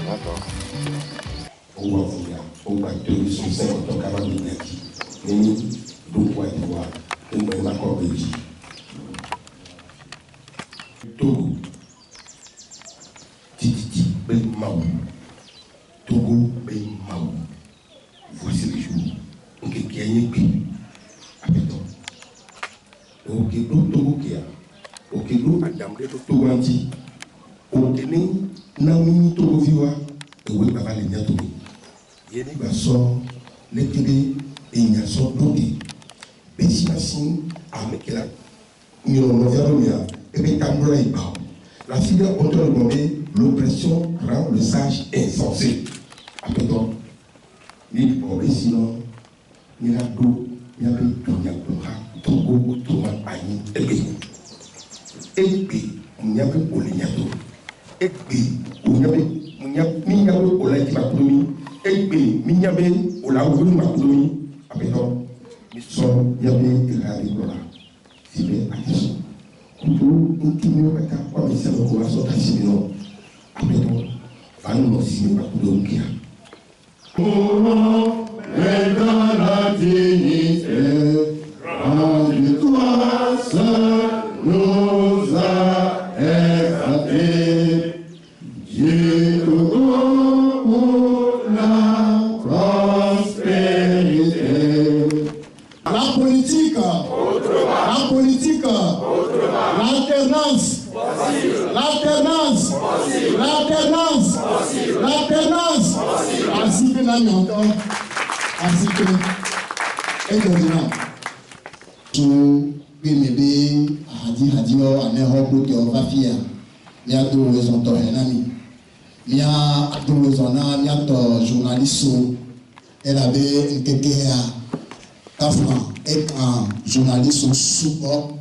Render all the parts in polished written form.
D'accord. On va voir, on va te sur 50 ans, 40 000 qui, mais donc, on va voir, on va l'accord de vie. Togo, Titi, Ben Maou, Togo, Ben Maou. Voici les jours. On peut gagner plus. Appétant. Donc, Togo qui a. Ok, nous, Adam, de Togo anti. Ok, nous, Namini Togo Viva. Et oui, papa, les gars, Togo. Il y a des garçons, les télé, et il y a son doté. Pessimation, avec la. Nous avons et puis Tambra est bas. La figure contre le mauvais, l'oppression rend le sage insensé. Appétant. Il dit, bon, sinon, il y a d'eau, il y a des Togo, Togo, Aïe, Ebe, Munyabe Olenyato, Ebe, Munyabe Olaïti Makoumi, Ebe, Minyabe Olaouni Makoumi, Appétant, Son, Yabe, Erari Gola, Sibe, Adison. Koutou, Nkimio, Maka, Kwa Misia, Mokoa, Sota, Simino, Appétant, Fanou, Sime, Makoumi, Oh, et dans la dignité, rends-toi seul, nous a exaltés. Dieu pour la prospérité. La politique, l'alternance, ainsi que l'année encore, ainsi que étonnant. Tout PMB, Radio, Anéro, Théopa Fia, Mia do raison to Henami, Mia do raison na, Mia to journaliste, elle avait une kékéa, Kafran, et un journaliste support,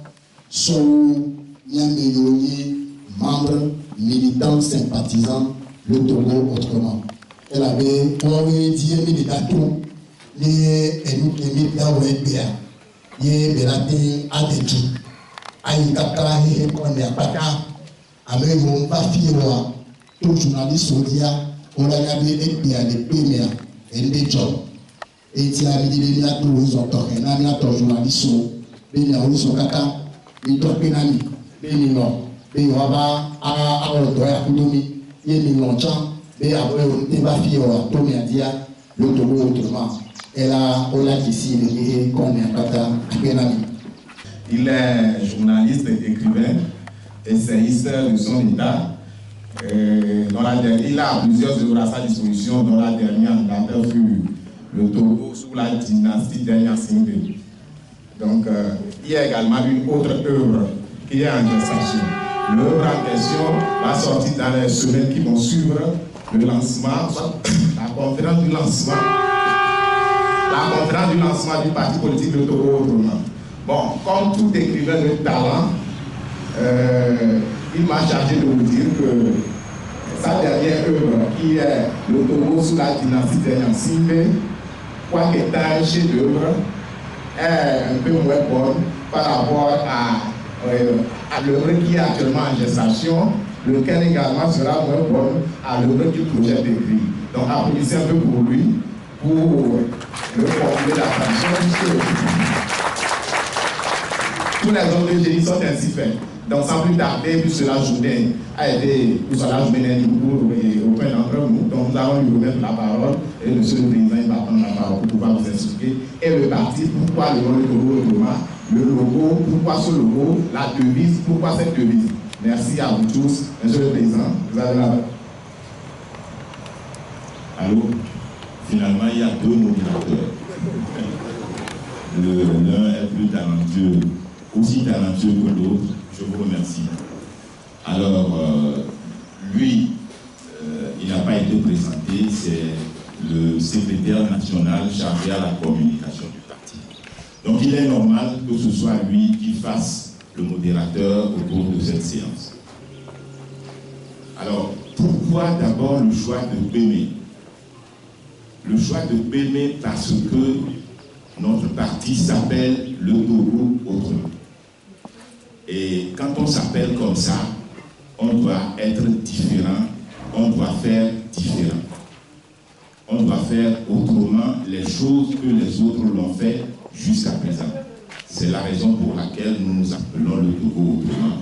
son Mia Meyoni, membre, militant, sympathisant, le Togo autrement. Elle avait pour dire militant, les militants ou les biens, les bélatés à des tout. Aïkaka, et qu'on est à Paka, avec mon papier, tout journaliste, on a gardé et bien les premiers, et des jobs. Et il a dit, il y a tout, ils ont torqué, il y a tout journaliste, il y a tout kaka, il y a tout pénali, il y a tout. Et on va à l'autonomie, il y a une longtemps, et après on débat à Tomé à dire le Togo autrement. Et là, on a ici le qu'on est à Pénami. Il est journaliste, écrivain, essayiste de son état. Il a plusieurs œuvres à sa disposition, dont la dernière date fut le Togo sous la dynastie dernière Singé. Donc, il y a également une autre œuvre qui est en gestation. L'œuvre en question va sortir dans les semaines qui vont suivre le lancement, la conférence du lancement du parti politique de Togo autrement. Bon, comme tout écrivain de talent, il m'a chargé de vous dire que sa dernière œuvre, qui est le Togo sous la dynastie d'Enyansime, quoique est un chef-d'œuvre, est un peu moins bonne par rapport à l'œuvre qui est actuellement en gestation, lequel également sera moins bonne à l'œuvre du projet d'écrit. Donc, applaudissez un peu pour lui, pour le formuler l'attention. Tous les hommes de génie sont ainsi faits. Donc, sans plus tarder, puisque la journée a été, pour la journée auprès d'entre nous, donc nous allons lui remettre la parole et M. le Président va prendre la parole pour pouvoir vous expliquer. Et le parti, pourquoi le nom de Togo autrement, le logo, pourquoi ce logo, la devise, pourquoi cette devise. Merci à vous tous. M. le Président, vous avez la parole. Allô, finalement, il y a deux moderateurs. L'un est plus talentueux, aussi talentueux que l'autre. Je vous remercie. Alors, lui, il n'a pas été présenté, c'est le secrétaire national chargé à la communication du parti. Donc, il est normal que ce soit lui qui fasse le modérateur au cours de cette séance. Alors, pourquoi d'abord le choix de Pémé? Le choix de Pémé parce que notre parti s'appelle le Togo autrement. Et quand on s'appelle comme ça, on doit être différent faire différent. On doit faire autrement les choses que les autres l'ont fait jusqu'à présent. C'est la raison pour laquelle nous appelons le Togo autrement.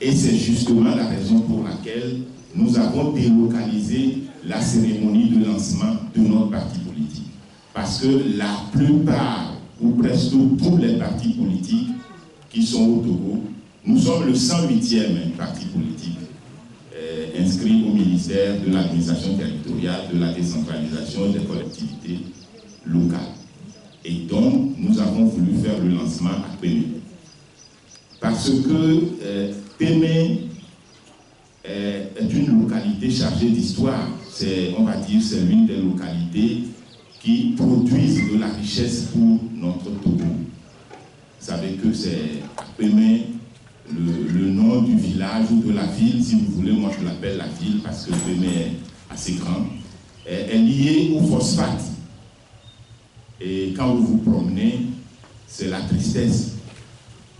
Et c'est justement la raison pour laquelle nous avons délocalisé la cérémonie de lancement de notre parti politique. Parce que la plupart, ou presque tous les partis politiques qui sont au Togo, nous sommes le 108e parti politique inscrit au ministère de l'administration territoriale, de la décentralisation des collectivités locales. Et donc, nous avons voulu faire le lancement à Pémé. Parce que Pémé est une localité chargée d'histoire. On va dire, c'est l'une des localités qui produisent de la richesse pour notre Togo. Vous savez que c'est Pémé, le nom du village ou de la ville, si vous voulez, moi je l'appelle la ville parce que Pémé est assez grand, est lié au phosphate. Et quand vous vous promenez, c'est la tristesse.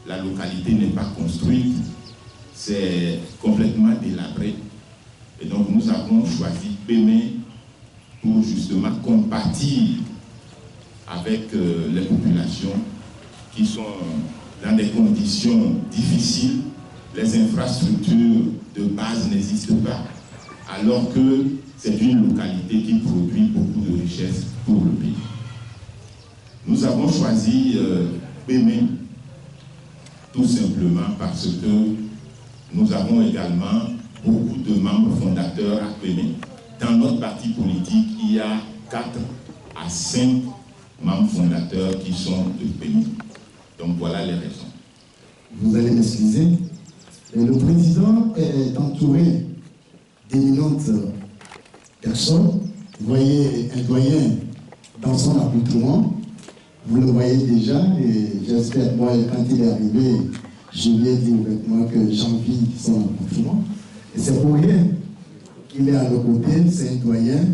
La localité n'est pas construite, c'est complètement délabré. Et donc nous avons choisi Pémé pour justement compatir avec les populations qui sont dans des conditions difficiles. Les infrastructures de base n'existent pas, alors que c'est une localité qui produit beaucoup de richesses pour le pays. Nous avons choisi Pémé tout simplement parce que nous avons également beaucoup de membres fondateurs à Pémé. Dans notre parti politique, il y a 4 à 5 membres fondateurs qui sont de Pémé. Donc voilà les raisons. Vous allez m'excuser. Le président est entouré d'éminentes personnes. Vous voyez un doyen dans son accoutrement. Vous le voyez déjà et j'espère, moi, quand il est arrivé, je lui ai dit ouvertement que j'envie son accoutrement. Et c'est pour rien qu'il est à nos côtés, c'est un doyen.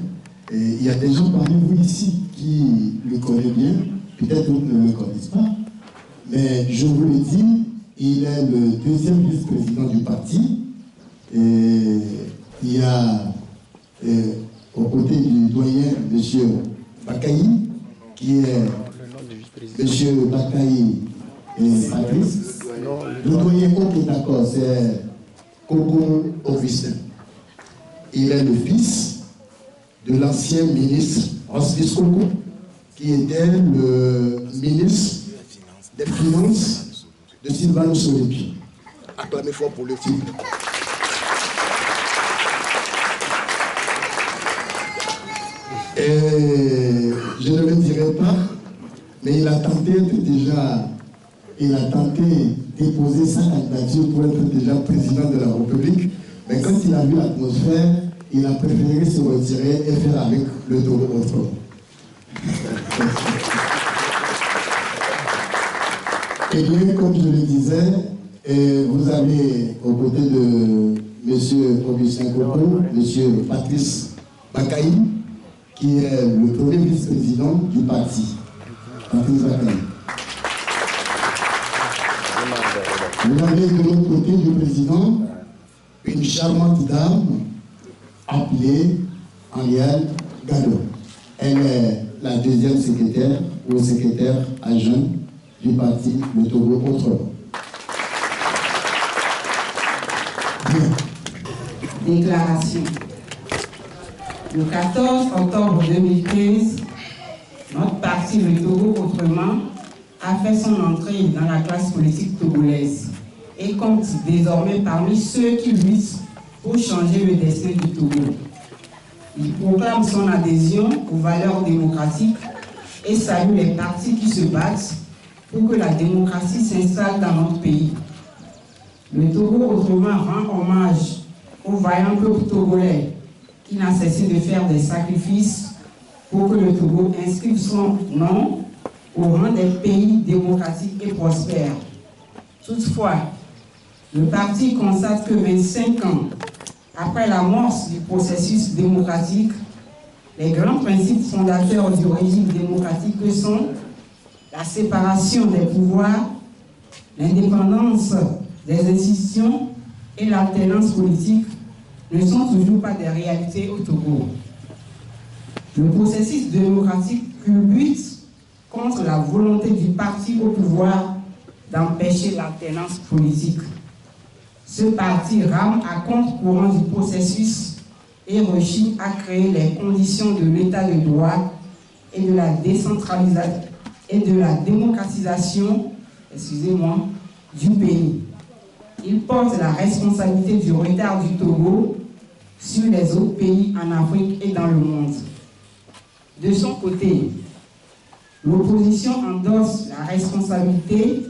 Et il y a des gens parmi vous ici qui le connaissent bien, peut-être d'autres ne le connaissent pas. Mais je vous le dis, il est le 2e vice-président du parti. Et il y a aux côtés du doyen M. Bakayi, qui est M. Bakayi et Patrice. Le doyen, ok, d'accord, c'est Coco Augustin. Il est le fils de l'ancien ministre Osvis Coco, qui était le ministre des Finances de Sylvano Solepi. Acclamez fort pour le type. Et je ne le dirai pas, mais il a tenté déposer sa candidature pour être déjà président de la République. Mais quand il a vu l'atmosphère, il a préféré se retirer et faire avec le Togo autrement. Et bien, comme je le disais, vous avez aux côtés de M. Augustin Coco, M. Patrice Bakayi, qui est le premier vice-président du parti. Patrice Bakayi. Vous avez de l'autre côté du président une charmante dame appelée Ariel Gallo. Elle est la 2e secrétaire ou secrétaire adjoint du parti Le Togo autrement. Déclaration. Le 14 octobre 2015, notre parti Le Togo autrement a fait son entrée dans la classe politique togolaise et compte désormais parmi ceux qui luttent pour changer le destin du Togo. Il proclame son adhésion aux valeurs démocratiques et salue les partis qui se battent pour que la démocratie s'installe dans notre pays. Le Togo autrement rend hommage au vaillant peuple togolais qui n'a cessé de faire des sacrifices pour que le Togo inscrive son nom au rang des pays démocratiques et prospères. Toutefois, le parti constate que 25 ans après l'amorce du processus démocratique, les grands principes fondateurs du régime démocratique que sont la séparation des pouvoirs, l'indépendance des institutions et l'alternance politique ne sont toujours pas des réalités au Togo. Le processus démocratique culbute contre la volonté du parti au pouvoir d'empêcher l'alternance politique. Ce parti rame à contre-courant du processus et rechigne à créer les conditions de l'état de droit et de la décentralisation et de la démocratisation, du pays. Il porte la responsabilité du retard du Togo sur les autres pays en Afrique et dans le monde. De son côté, l'opposition endosse la responsabilité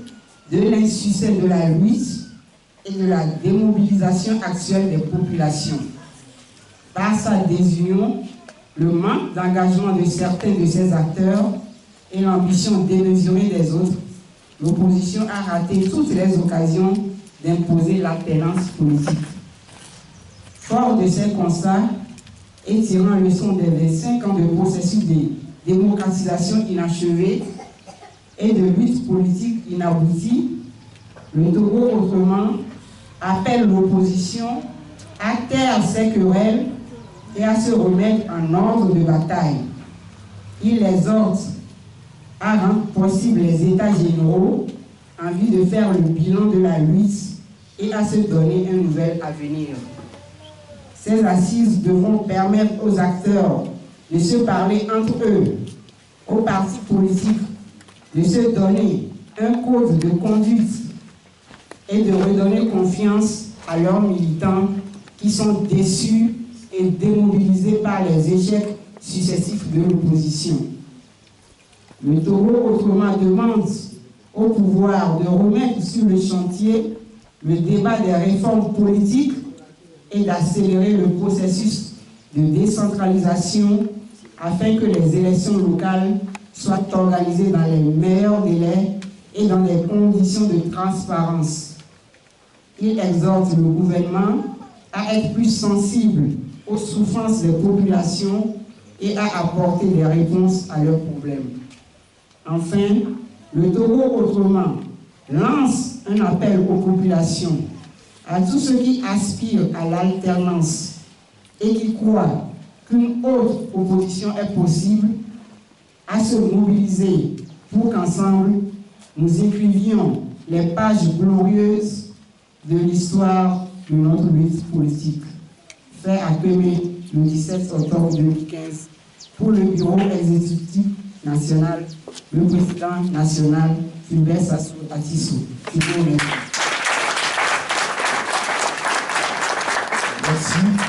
de l'insuccès de la lutte et de la démobilisation actuelle des populations. Par sa désunion, le manque d'engagement de certains de ses acteurs et l'ambition démesurée des autres, l'opposition a raté toutes les occasions d'imposer l'alternance politique. Fort de ces constats et tirant leçon des 25 ans de processus de démocratisation inachevé et de lutte politique inaboutie, le Togo autrement appelle l'opposition à taire ses querelles et à se remettre en ordre de bataille. Il les exhorte à rendre possible les états généraux en vue de faire le bilan de la lutte et à se donner un nouvel avenir. Ces assises devront permettre aux acteurs de se parler entre eux, aux partis politiques de se donner un code de conduite et de redonner confiance à leurs militants qui sont déçus et démobilisés par les échecs successifs de l'opposition. Le Togo autrement demande au pouvoir de remettre sur le chantier le débat des réformes politiques et d'accélérer le processus de décentralisation afin que les élections locales soient organisées dans les meilleurs délais et dans des conditions de transparence. Il exhorte le gouvernement à être plus sensible aux souffrances des populations et à apporter des réponses à leurs problèmes. Enfin, le Togo autrement lance un appel aux populations, à tous ceux qui aspirent à l'alternance et qui croient qu'une autre opposition est possible, à se mobiliser pour qu'ensemble nous écrivions les pages glorieuses de l'histoire de notre lutte politique. Fait à Kémé le 17 octobre 2015 pour le bureau exécutif national, le président national Fulbert Sassou Atissou. Merci.